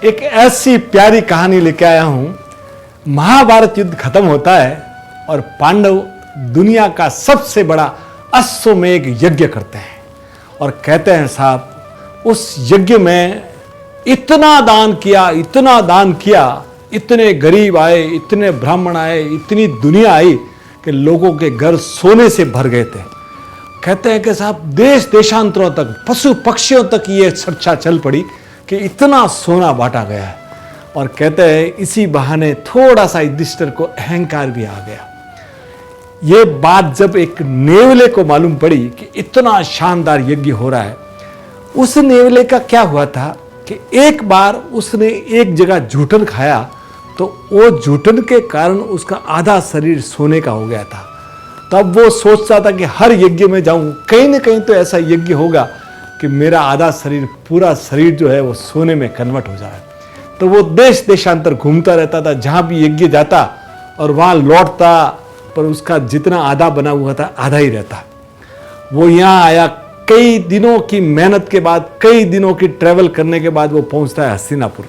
एक ऐसी प्यारी कहानी लेके आया हूं। महाभारत युद्ध खत्म होता है और पांडव दुनिया का सबसे बड़ा अश्वमेध यज्ञ करते हैं और कहते हैं साहब उस यज्ञ में इतना दान किया, इतना दान किया, इतने गरीब आए, इतने ब्राह्मण आए, इतनी दुनिया आई कि लोगों के घर सोने से भर गए थे। कहते हैं कि साहब देश देशांतरों तक, पशु पक्षियों तक ये चर्चा चल पड़ी कि इतना सोना बांटा गया है। और कहते हैं इसी बहाने थोड़ा सा युधिष्ठिर को अहंकार भी आ गया। ये बात जब एक नेवले को मालूम पड़ी कि इतना शानदार यज्ञ हो रहा है, उस नेवले का क्या हुआ था कि एक बार उसने एक जगह जूठन खाया तो वो जूठन के कारण उसका आधा शरीर सोने का हो गया था। तब वो सोचता था कि हर यज्ञ में जाऊं, कहीं ना कहीं तो ऐसा यज्ञ होगा कि मेरा आधा शरीर, पूरा शरीर जो है वो सोने में कन्वर्ट हो जाए। तो वो देश देशांतर घूमता रहता था, जहां भी यज्ञ जाता और वहां लौटता, पर उसका जितना आधा बना हुआ था आधा ही रहता। वो यहाँ आया, कई दिनों की मेहनत के बाद, कई दिनों की ट्रैवल करने के बाद वो पहुंचता है हस्तिनापुर।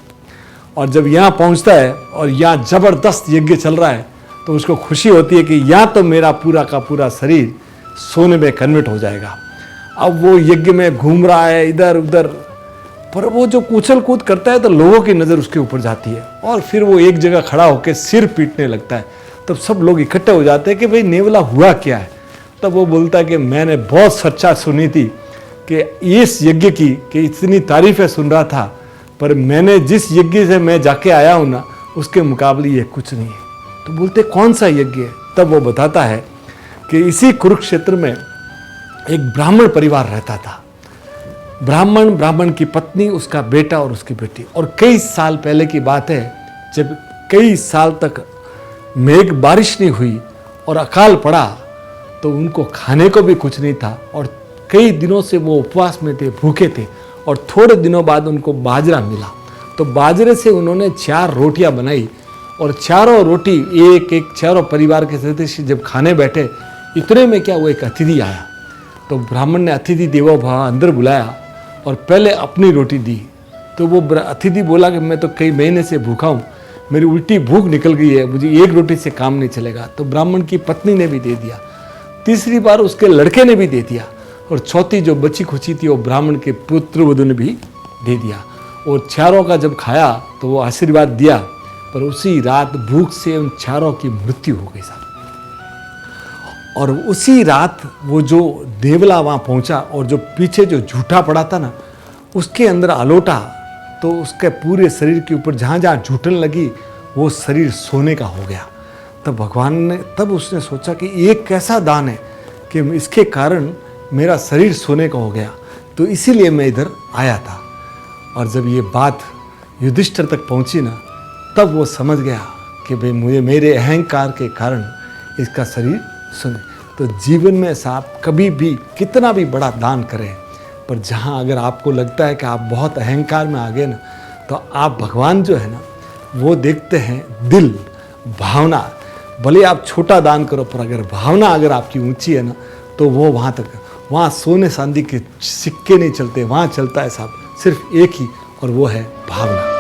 और जब यहाँ पहुंचता है और यहाँ जबरदस्त यज्ञ चल रहा है तो उसको खुशी होती है कि यहाँ तो मेरा पूरा का पूरा शरीर सोने में कन्वर्ट हो जाएगा। अब वो यज्ञ में घूम रहा है इधर उधर, पर वो जो उछल कूद करता है तो लोगों की नज़र उसके ऊपर जाती है और फिर वो एक जगह खड़ा होकर सिर पीटने लगता है। तब सब लोग इकट्ठे हो जाते हैं कि भाई नेवला हुआ क्या है। तब वो बोलता है कि मैंने बहुत सच्चा सुनी थी कि इस यज्ञ की कि इतनी तारीफें सुन रहा था, पर मैंने जिस यज्ञ से मैं जाके आया हूँ ना, उसके मुकाबले ये कुछ नहीं है। तो बोलते कौन सा यज्ञ है? तब वो बताता है कि इसी कुरुक्षेत्र में एक ब्राह्मण परिवार रहता था। ब्राह्मण की पत्नी, उसका बेटा और उसकी बेटी। और कई साल पहले की बात है, जब कई साल तक मेघ बारिश नहीं हुई और अकाल पड़ा तो उनको खाने को भी कुछ नहीं था और कई दिनों से वो उपवास में थे, भूखे थे। और थोड़े दिनों बाद उनको बाजरा मिला तो बाजरे से उन्होंने 4 रोटियां बनाई और चारों रोटी एक चारों परिवार के सदस्य जब खाने बैठे, इतने में क्या वो एक अतिथि आया। तो ब्राह्मण ने अतिथि देवो भव अंदर बुलाया और पहले अपनी रोटी दी। तो वो अतिथि बोला कि मैं तो कई महीने से भूखा हूँ, मेरी उल्टी भूख निकल गई है, मुझे एक रोटी से काम नहीं चलेगा। तो ब्राह्मण की पत्नी ने भी दे दिया, तीसरी बार उसके लड़के ने भी दे दिया और चौथी जो बची खुची थी वो ब्राह्मण के पुत्र वधू ने भी दे दिया। और चारों का जब खाया तो वो आशीर्वाद दिया, पर उसी रात भूख से उन चारों की मृत्यु हो गई साहब। और उसी रात वो जो देवला वहाँ पहुँचा और जो पीछे जो झूठा पड़ा था ना, उसके अंदर अलोटा, तो उसके पूरे शरीर के ऊपर जहाँ जहाँ झूठन लगी वो शरीर सोने का हो गया। तब भगवान ने, तब उसने सोचा कि ये कैसा दान है कि इसके कारण मेरा शरीर सोने का हो गया, तो इसीलिए मैं इधर आया था। और जब ये बात युधिष्ठिर तक पहुंची ना, तब वो समझ गया कि भाई मुझे मेरे अहंकार के कारण इसका शरीर सुन। तो जीवन में साहब कभी भी कितना भी बड़ा दान करें, पर जहाँ अगर आपको लगता है कि आप बहुत अहंकार में आ गए ना, तो आप भगवान जो है ना वो देखते हैं दिल, भावना। भले आप छोटा दान करो, पर अगर भावना अगर आपकी ऊंची है ना, तो वो वहाँ तक, वहाँ सोने चांदी के सिक्के नहीं चलते, वहाँ चलता है साहब सिर्फ एक ही, और वो है भावना।